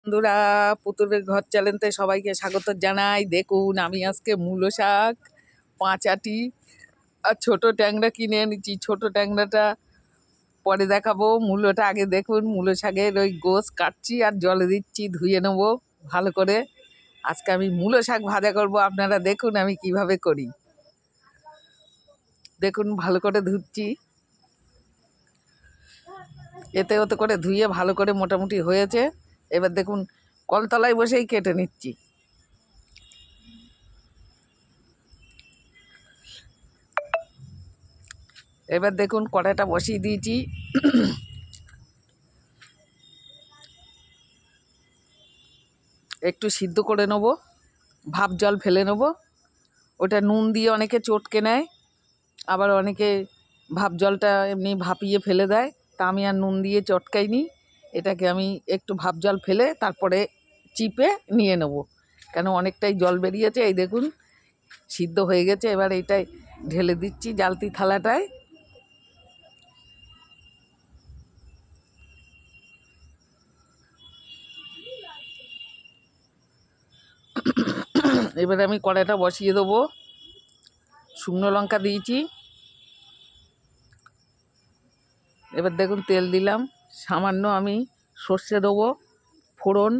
বন্ধুরা, পুতুলের ঘর চ্যানেলে সবাইকে স্বাগত জানাই। দেখুন, আমি আজকে মূলো শাক, 5 আটি আর ছোট ট্যাংরা কিনে এনেছি। ছোট ট্যাংরাটা পরে দেখাবো, মূলোটা আগে দেখুন। মূলো শাকের ওই গোছ কাটছি আর জলে দিচ্ছি, ধুয়ে নেবো ভালো করে। আজকে আমি মূলো শাক ভাজা করব, আপনারা দেখুন আমি কিভাবে করি। দেখুন, ভালো করে ধুচ্ছি, এতে ওতে করে ধুয়ে ভালো করে মোটামুটি হয়েছে। এবার দেখুন, কলতলায় বসেই কেটে নিচ্ছি। এবার দেখুন, কড়াইটা বসিয়ে দিয়েছি। একটু সিদ্ধ করে নেবো, ভাপ জল ফেলে নেবো। ওটা নুন দিয়ে অনেকে চটকে নেয়, আবার অনেকে ভাপ জলটা এমনি ভাপিয়ে ফেলে দেয়। তা আমি আর নুন দিয়ে চটকাইনি, এটাকে আমি একটু ভাপ জল ফেলে তারপরে চিপে নিয়ে নেব, কেন অনেকটাই জল বেরিয়েছে। এই দেখুন, সিদ্ধ হয়ে গেছে। এবার এইটাই ঢেলে দিচ্ছি জালতি থালাটায়। এবারে আমি কড়াইটা বসিয়ে দেবো, শুকনো লঙ্কা দিয়েছি। এবার দেখুন, তেল দিলাম, সামান্য আমি সর্ষে দেবো ফোড়ন।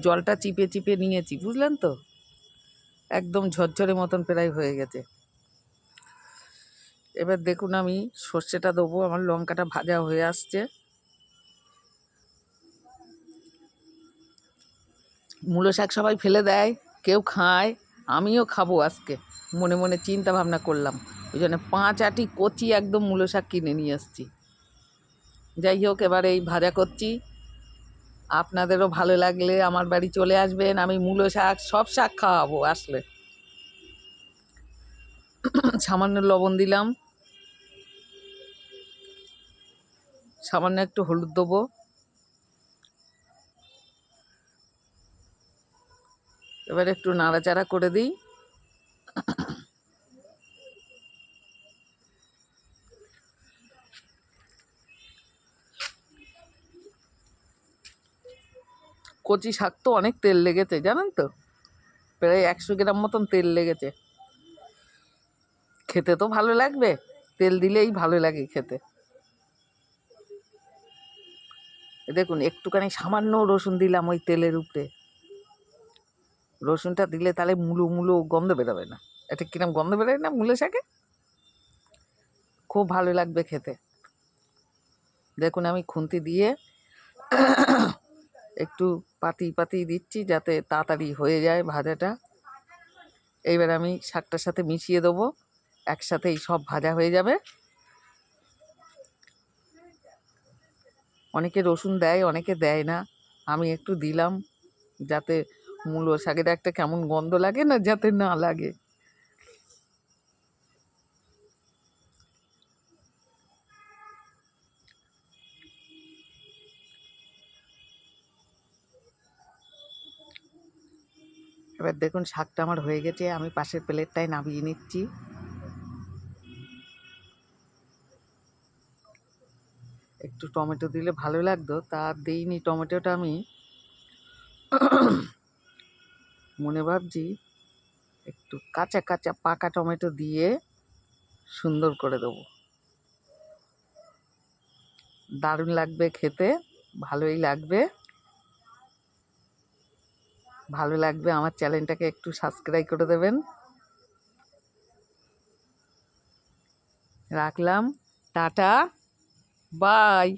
জলটা চিপে চিপে নিয়েছি, বুঝলেন তো, একদম ঝরঝরে মতন প্রায় হয়ে গেছে। এবার দেখুন, আমি সর্ষেটা দেবো, আমার লঙ্কাটা ভাজা হয়ে আসছে। মূলো শাক সবাই ফেলে দেয়, কেউ খায়, আমিও খাবো আজকে। মনে মনে চিন্তা ভাবনা করলাম, ওই জন্য 5 আটি কচি একদম মূলো শাক কিনে নিয়ে এসছি। যাই হোক, এবার এই ভাজা করছি। আপনাদেরও ভালো লাগলে আমার বাড়ি চলে আসবেন, আমি মূলো শাক সব শাক খাওয়াবো আসলে। সামান্য লবণ দিলাম, সামান্য একটু হলুদ দেবো। এবার একটু নাড়াচাড়া করে দিই। কচি শাক তো অনেক তেল লেগেছে, জানেন তো, প্রায় 100 গ্রাম মতন তেল লেগেছে। খেতে তো ভালো লাগবে, তেল দিলেই ভালো লাগে খেতে। দেখুন, একটুখানি সামান্য রসুন দিলাম ওই তেলের উপরে। রসুনটা দিলে তাহলে মুলো মুলো গন্ধ বেরোবে না। এটা কিরম গন্ধ বেরোয় না মূলো শাকে, খুব ভালো লাগবে খেতে। দেখুন, আমি খুন্তি দিয়ে একটু পাতি পাতি দিচ্ছি যাতে তাড়াতাড়ি হয়ে যায় ভাজাটা। এইবার আমি শাকটার সাথে মিশিয়ে দেবো, একসাথেই সব ভাজা হয়ে যাবে। অনেকে রসুন দেয়, অনেকে দেয় না, আমি একটু দিলাম যাতে মূলো শাকের একটা কেমন গন্ধ লাগে না, যাতে না লাগে। এবার দেখুন, শাকটা আমার হয়ে গেছে, আমি পাশের প্লেটটায় নামিয়ে নিচ্ছি। একটু টমেটো দিলে ভালো লাগতো, তা দিইনি টমেটোটা। আমি মনে ভাবছি একটু কাঁচা কাঁচা পাকা টমেটো দিয়ে সুন্দর করে দেবো, দারুণ লাগবে খেতে, ভালোই লাগবে। ভালো লাগবে, আমার চ্যানেলটাকে একটু সাবস্ক্রাইব করে দেবেন। রাখলাম, টাটা, বাই।